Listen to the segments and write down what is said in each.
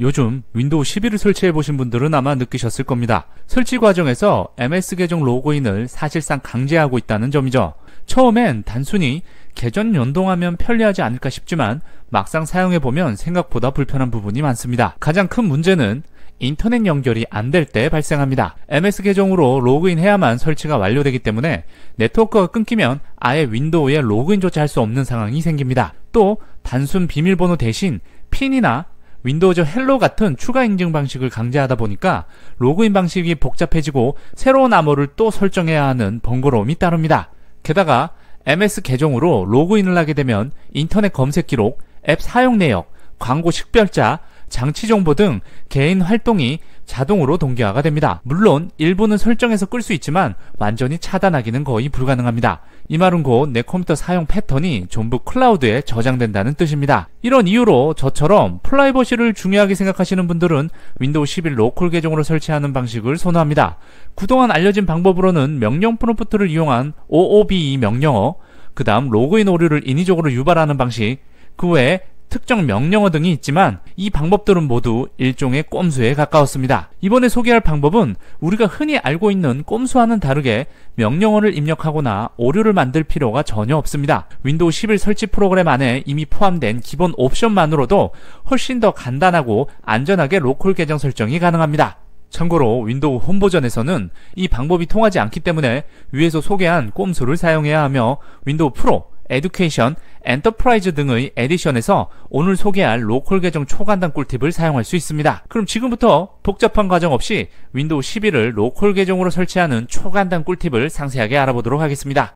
요즘 윈도우 11을 설치해보신 분들은 아마 느끼셨을 겁니다. 설치 과정에서 MS 계정 로그인을 사실상 강제하고 있다는 점이죠. 처음엔 단순히 계정 연동하면 편리하지 않을까 싶지만 막상 사용해보면 생각보다 불편한 부분이 많습니다. 가장 큰 문제는 인터넷 연결이 안 될 때 발생합니다. MS 계정으로 로그인해야만 설치가 완료되기 때문에 네트워크가 끊기면 아예 윈도우에 로그인조차 할 수 없는 상황이 생깁니다. 또 단순 비밀번호 대신 핀이나 윈도우즈 헬로 같은 추가 인증 방식을 강제하다 보니까 로그인 방식이 복잡해지고 새로운 암호를 또 설정해야 하는 번거로움이 따릅니다. 게다가 MS 계정으로 로그인을 하게 되면 인터넷 검색 기록, 앱 사용 내역, 광고 식별자, 장치 정보 등 개인 활동이 자동으로 동기화가 됩니다. 물론 일부는 설정해서 끌 수 있지만 완전히 차단하기는 거의 불가능합니다. 이 말은 곧 내 컴퓨터 사용 패턴이 전부 클라우드에 저장된다는 뜻입니다. 이런 이유로 저처럼 프라이버시를 중요하게 생각하시는 분들은 윈도우 11 로컬 계정으로 설치하는 방식을 선호합니다. 그동안 알려진 방법으로는 명령 프롬프트를 이용한 OOBE 명령어, 그 다음 로그인 오류를 인위적으로 유발하는 방식, 그 외에 특정 명령어 등이 있지만 이 방법들은 모두 일종의 꼼수에 가까웠습니다. 이번에 소개할 방법은 우리가 흔히 알고 있는 꼼수와는 다르게 명령어를 입력하거나 오류를 만들 필요가 전혀 없습니다. 윈도우 11 설치 프로그램 안에 이미 포함된 기본 옵션만으로도 훨씬 더 간단하고 안전하게 로컬 계정 설정이 가능합니다. 참고로 윈도우 홈 버전에서는 이 방법이 통하지 않기 때문에 위에서 소개한 꼼수를 사용해야 하며 윈도우 프로, 에듀케이션, 엔터프라이즈 등의 에디션에서 오늘 소개할 로컬 계정 초간단 꿀팁을 사용할 수 있습니다. 그럼 지금부터 복잡한 과정 없이 윈도우 11을 로컬 계정으로 설치하는 초간단 꿀팁을 상세하게 알아보도록 하겠습니다.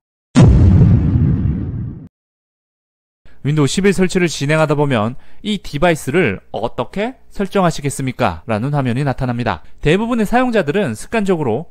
윈도우 11 설치를 진행하다 보면 이 디바이스를 어떻게 설정하시겠습니까? 라는 화면이 나타납니다. 대부분의 사용자들은 습관적으로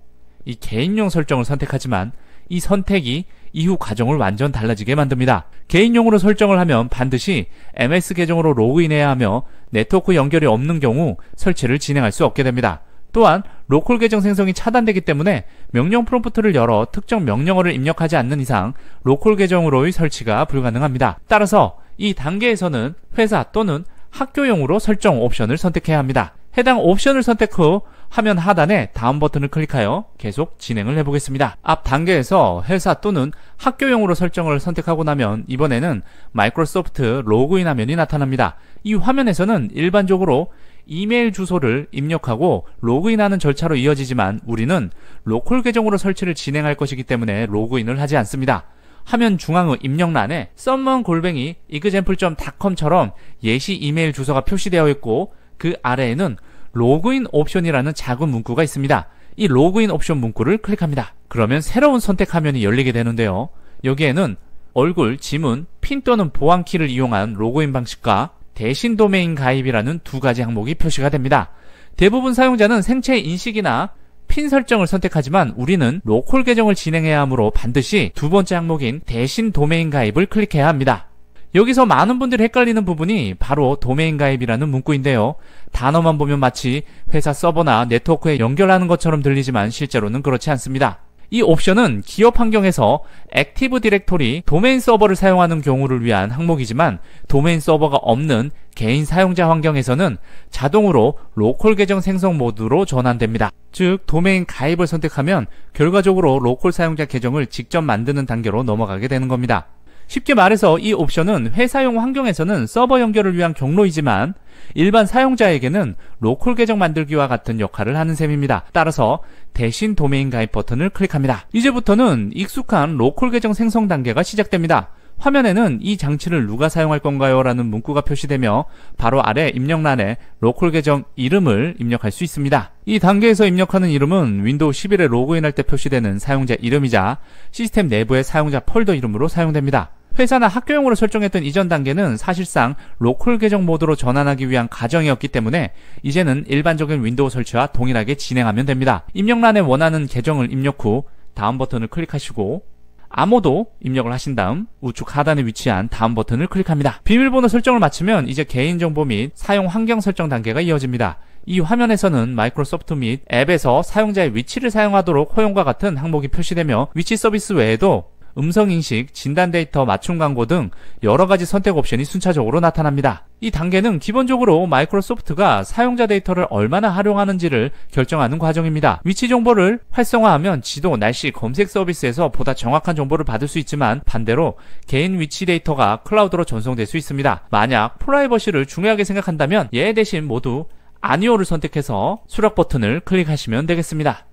이 개인용 설정을 선택하지만 이 선택이 이후 과정을 완전 달라지게 만듭니다. 개인용으로 설정을 하면 반드시 MS 계정으로 로그인해야 하며 네트워크 연결이 없는 경우 설치를 진행할 수 없게 됩니다. 또한 로컬 계정 생성이 차단되기 때문에 명령 프롬프트를 열어 특정 명령어를 입력하지 않는 이상 로컬 계정으로의 설치가 불가능합니다. 따라서 이 단계에서는 회사 또는 학교용으로 설정 옵션을 선택해야 합니다. 해당 옵션을 선택 후 화면 하단에 다음 버튼을 클릭하여 계속 진행을 해보겠습니다. 앞 단계에서 회사 또는 학교용으로 설정을 선택하고 나면 이번에는 마이크로소프트 로그인 화면이 나타납니다. 이 화면에서는 일반적으로 이메일 주소를 입력하고 로그인하는 절차로 이어지지만 우리는 로컬 계정으로 설치를 진행할 것이기 때문에 로그인을 하지 않습니다. 화면 중앙의 입력란에 someone@example.com처럼 예시 이메일 주소가 표시되어 있고 그 아래에는 로그인 옵션이라는 작은 문구가 있습니다. 이 로그인 옵션 문구를 클릭합니다. 그러면 새로운 선택 화면이 열리게 되는데요. 여기에는 얼굴, 지문, 핀 또는 보안키를 이용한 로그인 방식과 대신 도메인 가입이라는 두 가지 항목이 표시가 됩니다. 대부분 사용자는 생체 인식이나 핀 설정을 선택하지만 우리는 로컬 계정을 진행해야 하므로 반드시 두 번째 항목인 대신 도메인 가입을 클릭해야 합니다. 여기서 많은 분들이 헷갈리는 부분이 바로 도메인 가입이라는 문구인데요. 단어만 보면 마치 회사 서버나 네트워크에 연결하는 것처럼 들리지만 실제로는 그렇지 않습니다. 이 옵션은 기업 환경에서 액티브 디렉토리 도메인 서버를 사용하는 경우를 위한 항목이지만 도메인 서버가 없는 개인 사용자 환경에서는 자동으로 로컬 계정 생성 모드로 전환됩니다. 즉 도메인 가입을 선택하면 결과적으로 로컬 사용자 계정을 직접 만드는 단계로 넘어가게 되는 겁니다. 쉽게 말해서 이 옵션은 회사용 환경에서는 서버 연결을 위한 경로이지만 일반 사용자에게는 로컬 계정 만들기와 같은 역할을 하는 셈입니다. 따라서 대신 도메인 가입 버튼을 클릭합니다. 이제부터는 익숙한 로컬 계정 생성 단계가 시작됩니다. 화면에는 이 장치를 누가 사용할 건가요? 라는 문구가 표시되며 바로 아래 입력란에 로컬 계정 이름을 입력할 수 있습니다. 이 단계에서 입력하는 이름은 윈도우 11에 로그인할 때 표시되는 사용자 이름이자 시스템 내부의 사용자 폴더 이름으로 사용됩니다. 회사나 학교용으로 설정했던 이전 단계는 사실상 로컬 계정 모드로 전환하기 위한 과정이었기 때문에 이제는 일반적인 윈도우 설치와 동일하게 진행하면 됩니다. 입력란에 원하는 계정을 입력 후 다음 버튼을 클릭하시고 암호도 입력을 하신 다음 우측 하단에 위치한 다음 버튼을 클릭합니다. 비밀번호 설정을 마치면 이제 개인정보 및 사용 환경 설정 단계가 이어집니다. 이 화면에서는 마이크로소프트 및 앱에서 사용자의 위치를 사용하도록 허용과 같은 항목이 표시되며 위치 서비스 외에도 음성인식, 진단 데이터, 맞춤 광고 등 여러가지 선택 옵션이 순차적으로 나타납니다. 이 단계는 기본적으로 마이크로소프트가 사용자 데이터를 얼마나 활용하는지를 결정하는 과정입니다. 위치 정보를 활성화하면 지도, 날씨, 검색 서비스에서 보다 정확한 정보를 받을 수 있지만 반대로 개인 위치 데이터가 클라우드로 전송될 수 있습니다. 만약 프라이버시를 중요하게 생각한다면 얘 대신 모두 아니오를 선택해서 수락 버튼을 클릭하시면 되겠습니다.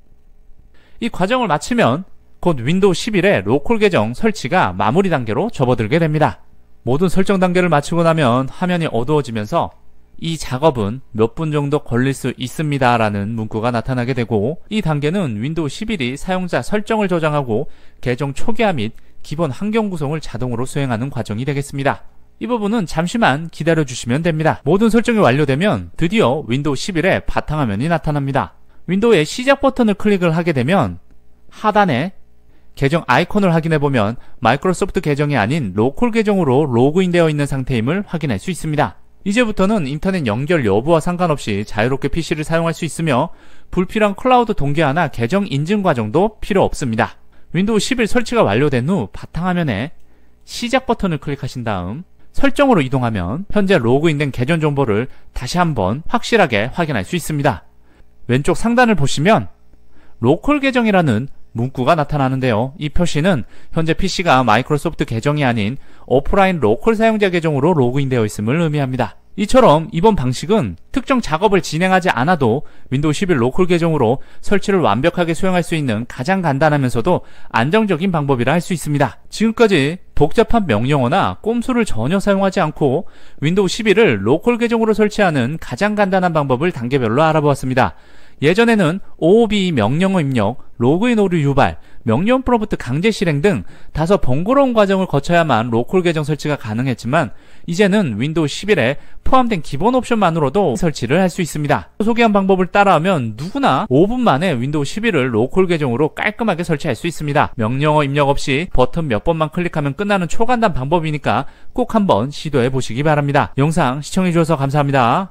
이 과정을 마치면 곧 윈도우 11의 로컬 계정 설치가 마무리 단계로 접어들게 됩니다. 모든 설정 단계를 마치고 나면 화면이 어두워지면서 이 작업은 몇 분 정도 걸릴 수 있습니다 라는 문구가 나타나게 되고, 이 단계는 윈도우 11이 사용자 설정을 저장하고 계정 초기화 및 기본 환경 구성을 자동으로 수행하는 과정이 되겠습니다. 이 부분은 잠시만 기다려 주시면 됩니다. 모든 설정이 완료되면 드디어 윈도우 11의 바탕화면이 나타납니다. 윈도우의 시작 버튼을 클릭을 하게 되면 하단에 계정 아이콘을 확인해보면 마이크로소프트 계정이 아닌 로컬 계정으로 로그인되어 있는 상태임을 확인할 수 있습니다. 이제부터는 인터넷 연결 여부와 상관없이 자유롭게 PC를 사용할 수 있으며 불필요한 클라우드 동기화나 계정 인증 과정도 필요 없습니다. 윈도우 11 설치가 완료된 후 바탕화면에 시작 버튼을 클릭하신 다음 설정으로 이동하면 현재 로그인된 계정 정보를 다시 한번 확실하게 확인할 수 있습니다. 왼쪽 상단을 보시면 로컬 계정이라는 문구가 나타나는데요. 이 표시는 현재 PC가 마이크로소프트 계정이 아닌 오프라인 로컬 사용자 계정으로 로그인되어 있음을 의미합니다. 이처럼 이번 방식은 특정 작업을 진행하지 않아도 윈도우 11 로컬 계정으로 설치를 완벽하게 수행할 수 있는 가장 간단하면서도 안정적인 방법이라 할 수 있습니다. 지금까지 복잡한 명령어나 꼼수를 전혀 사용하지 않고 윈도우 11을 로컬 계정으로 설치하는 가장 간단한 방법을 단계별로 알아보았습니다. 예전에는 OOB 명령어 입력, 로그인 오류 유발, 명령 프롬프트 강제 실행 등 다소 번거로운 과정을 거쳐야만 로컬 계정 설치가 가능했지만 이제는 윈도우 11에 포함된 기본 옵션만으로도 설치를 할 수 있습니다. 소개한 방법을 따라하면 누구나 5분 만에 윈도우 11을 로컬 계정으로 깔끔하게 설치할 수 있습니다. 명령어 입력 없이 버튼 몇 번만 클릭하면 끝나는 초간단 방법이니까 꼭 한번 시도해 보시기 바랍니다. 영상 시청해 주셔서 감사합니다.